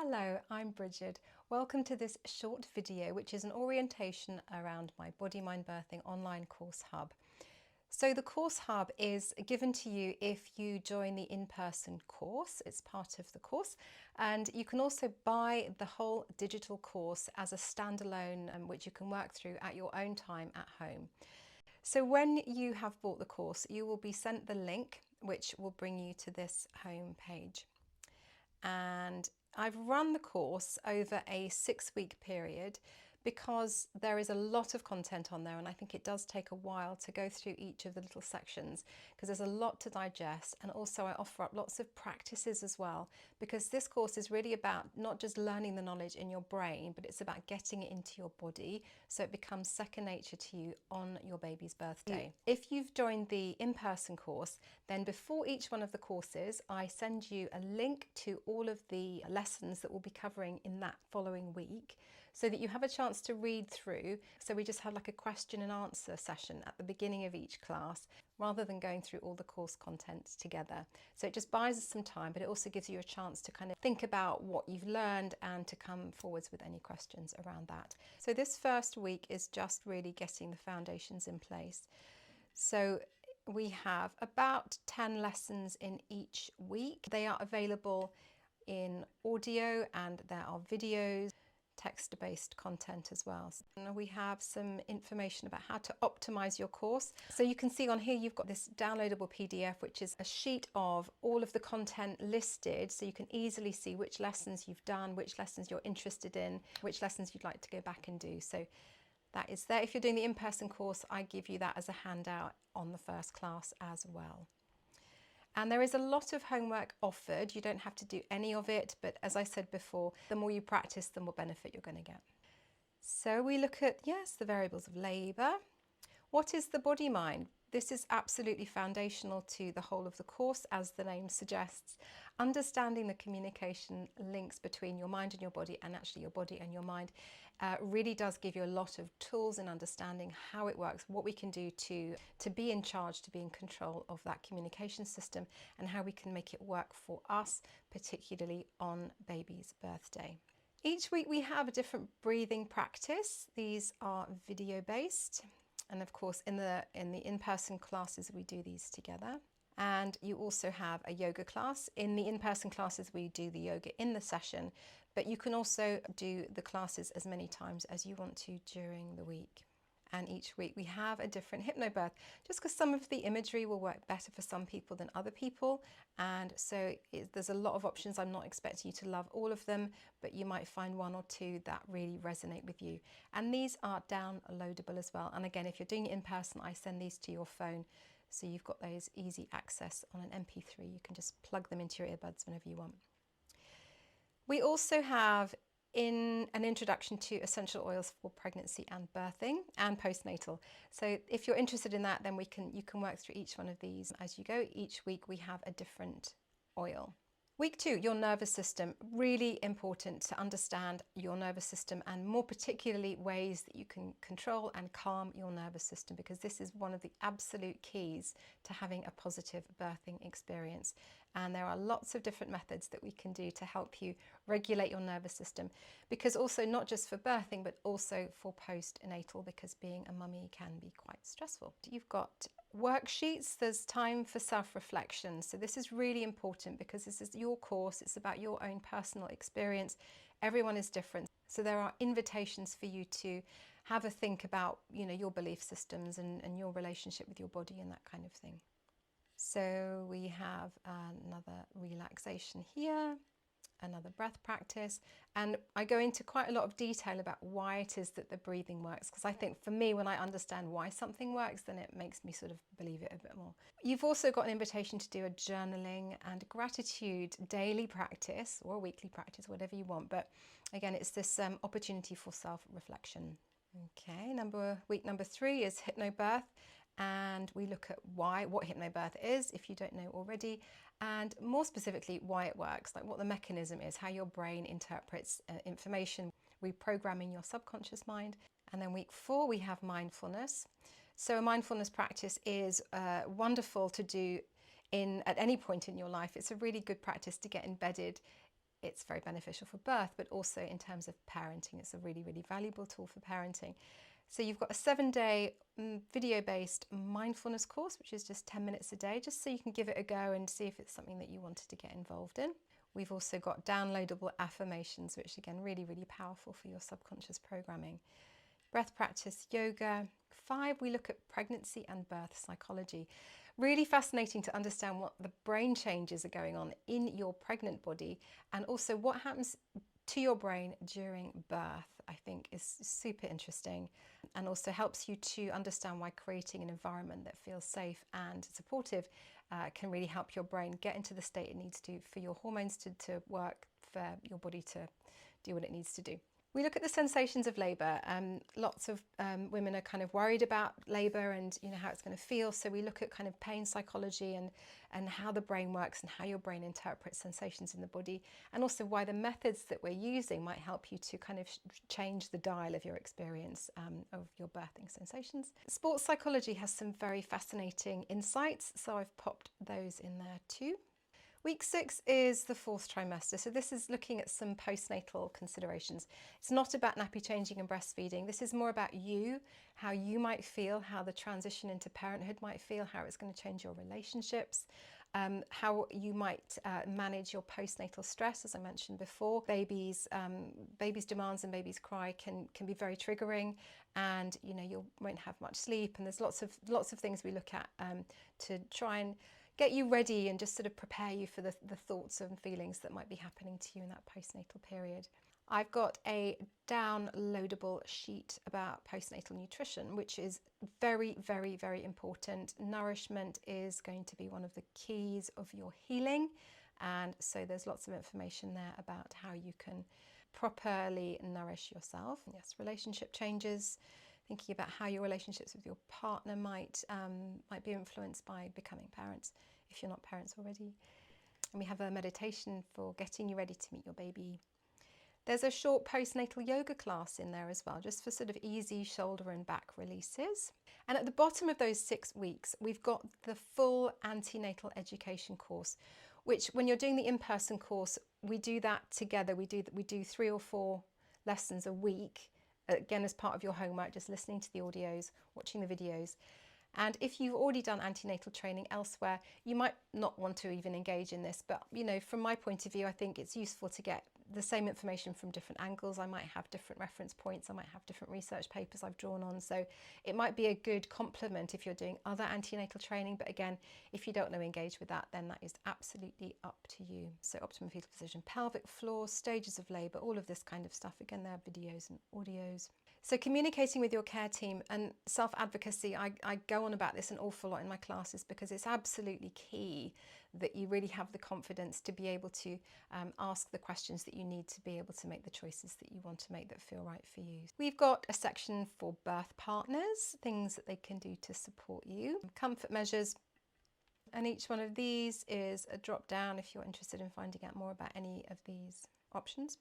Hello, I'm Bridget. Welcome to this short video, which is an orientation around my BodyMind Birthing online course hub. So the course hub is given to you if you join the in-person course. It's part of the course, and you can also buy the whole digital course as a standalone, which you can work through at your own time at home. So when you have bought the course, you will be sent the link, which will bring you to this home page. And I've run the course over a 6-week period because there is a lot of content on there, and I think it does take a while to go through each of the little sections because there's a lot to digest. And also I offer up lots of practices as well, because this course is really about not just learning the knowledge in your brain, but it's about getting it into your body so it becomes second nature to you on your baby's birthday. If you've joined the in-person course, then before each one of the courses I send you a link to all of the lessons that we'll be covering in that following week, so that you have a chance to read through. So we just have like a question and answer session at the beginning of each class, rather than going through all the course content together. So it just buys us some time, but it also gives you a chance to kind of think about what you've learned and to come forwards with any questions around that. So this first week is just really getting the foundations in place. So we have about 10 lessons in each week. They are available in audio, and there are videos, text-based content as well. And we have some information about how to optimize your course. So you can see on here you've got this downloadable PDF, which is a sheet of all of the content listed, so you can easily see which lessons you've done, which lessons you're interested in, which lessons you'd like to go back and do. So that is there. If you're doing the in-person course, I give you that as a handout on the first class as well. And there is a lot of homework offered. You don't have to do any of it, but as I said before, the more you practice, the more benefit you're going to get. So we look at, yes, the variables of labour. What is the body mind? This is absolutely foundational to the whole of the course, as the name suggests. Understanding the communication links between your mind and your body, and actually your body and your mind, really does give you a lot of tools in understanding how it works, what we can do to be in charge, to be in control of that communication system, and how we can make it work for us, particularly on baby's birthday. Each week we have a different breathing practice. These are video based. And of course, in the in-person classes, we do these together. And you also have a yoga class. In the in-person classes, we do the yoga in the session, but you can also do the classes as many times as you want to during the week. And each week we have a different hypnobirth, just because some of the imagery will work better for some people than other people. And so there's a lot of options. I'm not expecting you to love all of them, but you might find one or two that really resonate with you. And these are downloadable as well. And again, if you're doing it in person, I send these to your phone. So you've got those easy access on an MP3. You can just plug them into your earbuds whenever you want. We also have in an introduction to essential oils for pregnancy and birthing and postnatal. So if you're interested in that, then you can work through each one of these as you go. Each week we have a different oil. Week 2, your nervous system. Really important to understand your nervous system, and more particularly ways that you can control and calm your nervous system, because this is one of the absolute keys to having a positive birthing experience. And there are lots of different methods that we can do to help you regulate your nervous system, because also not just for birthing, but also for postnatal, because being a mummy can be quite stressful. You've got worksheets. There's time for self-reflection. So this is really important because this is your course. It's about your own personal experience. Everyone is different. So there are invitations for you to have a think about, your belief systems and your relationship with your body and that kind of thing. So we have another relaxation here, another breath practice, and I go into quite a lot of detail about why it is that the breathing works, because I think for me, when I understand why something works, then it makes me sort of believe it a bit more. You've also got an invitation to do a journaling and gratitude daily practice, or a weekly practice, whatever you want, but again, it's this opportunity for self-reflection. Okay, week number 3 is hypnobirth, and we look at what hypnobirth is, if you don't know already, and more specifically why it works, like what the mechanism is, how your brain interprets information, reprogramming your subconscious mind. And then week 4 we have mindfulness. So a mindfulness practice is wonderful to do at any point in your life. It's a really good practice to get embedded it's very beneficial for birth, but also in terms of parenting. It's a really, really valuable tool for parenting. So you've got a 7-day video-based mindfulness course, which is just 10 minutes a day, just so you can give it a go and see if it's something that you wanted to get involved in. We've also got downloadable affirmations, which again, really, really powerful for your subconscious programming. Breath practice, yoga. 5, we look at pregnancy and birth psychology. Really fascinating to understand what the brain changes are going on in your pregnant body, and also what happens to your brain during birth, I think is super interesting, and also helps you to understand why creating an environment that feels safe and supportive can really help your brain get into the state it needs to for your hormones to work, for your body to do what it needs to do. We look at the sensations of labour. Lots of women are kind of worried about labour and how it's going to feel. So we look at kind of pain psychology and how the brain works and how your brain interprets sensations in the body, and also why the methods that we're using might help you to kind of change the dial of your experience of your birthing sensations. Sports psychology has some very fascinating insights, so I've popped those in there too. Week 6 is the 4th trimester, so this is looking at some postnatal considerations. It's not about nappy changing and breastfeeding. This is more about you, how you might feel, how the transition into parenthood might feel, how it's going to change your relationships, how you might manage your postnatal stress. As I mentioned before, babies' demands and babies' cry can be very triggering, and you won't have much sleep. And there's lots of things we look at to try and get you ready and just sort of prepare you for the thoughts and feelings that might be happening to you in that postnatal period. I've got a downloadable sheet about postnatal nutrition, which is very, very, very important. Nourishment is going to be one of the keys of your healing. And so there's lots of information there about how you can properly nourish yourself. Yes, relationship changes, thinking about how your relationships with your partner might be influenced by becoming parents, if you're not parents already. And we have a meditation for getting you ready to meet your baby. There's a short postnatal yoga class in there as well, just for sort of easy shoulder and back releases. And at the bottom of those 6 weeks, we've got the full antenatal education course, which when you're doing the in-person course, we do that together. We do 3 or 4 lessons a week, again as part of your homework, just listening to the audios, watching the videos. And if you've already done antenatal training elsewhere, you might not want to even engage in this, but from my point of view, I think it's useful to get the same information from different angles. I might have different reference points, I might have different research papers I've drawn on, so it might be a good complement if you're doing other antenatal training. But again, if you don't want to engage with that, then that is absolutely up to you. So optimum fetal position, pelvic floor, stages of labour, all of this kind of stuff. Again, there are videos and audios. So communicating with your care team and self-advocacy, I go on about this an awful lot in my classes, because it's absolutely key that you really have the confidence to be able to ask the questions that you need to be able to make the choices that you want to make that feel right for you. We've got a section for birth partners, things that they can do to support you, comfort measures, and each one of these is a drop down if you're interested in finding out more about any of these options,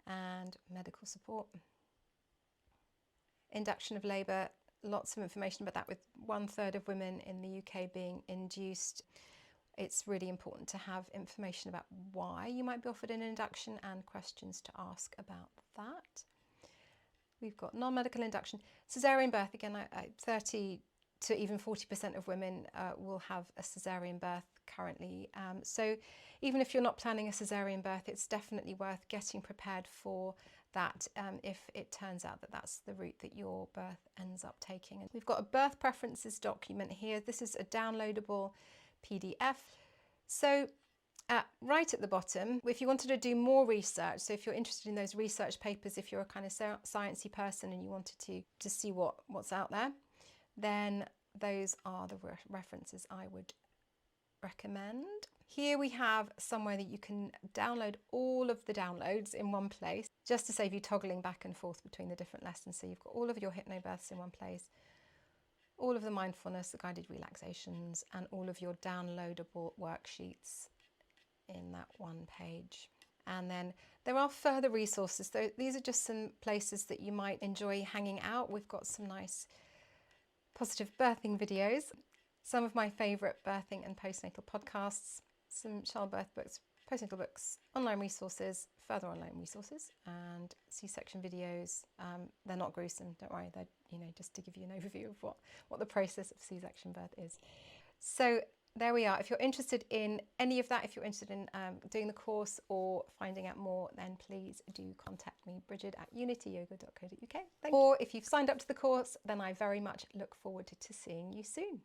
and medical support. Induction of labour, lots of information about that, with 1/3 of women in the UK being induced. It's really important to have information about why you might be offered an induction and questions to ask about that. We've got non-medical induction. Caesarean birth, again, 30 to even 40% of women will have a caesarean birth currently. So even if you're not planning a caesarean birth, it's definitely worth getting prepared for that if it turns out that that's the route that your birth ends up taking. And we've got a birth preferences document here. This is a downloadable PDF. So right at the bottom, if you wanted to do more research, so if you're interested in those research papers, if you're a kind of sciencey person and you wanted to see what's out there, then those are the references I would recommend. Here we have somewhere that you can download all of the downloads in one place, just to save you toggling back and forth between the different lessons. So you've got all of your hypnobirths in one place, all of the mindfulness, the guided relaxations, and all of your downloadable worksheets in that one page. And then there are further resources. So these are just some places that you might enjoy hanging out. We've got some nice positive birthing videos, some of my favourite birthing and postnatal podcasts, some childbirth books, postnatal books, online resources, further online resources, and C-section videos. They're not gruesome, don't worry. They're, just to give you an overview of what the process of C-section birth is. So there we are. If you're interested in any of that, if you're interested in doing the course or finding out more, then please do contact me, bridget@unityyoga.co.uk. Or if you've signed up to the course, then I very much look forward to seeing you soon.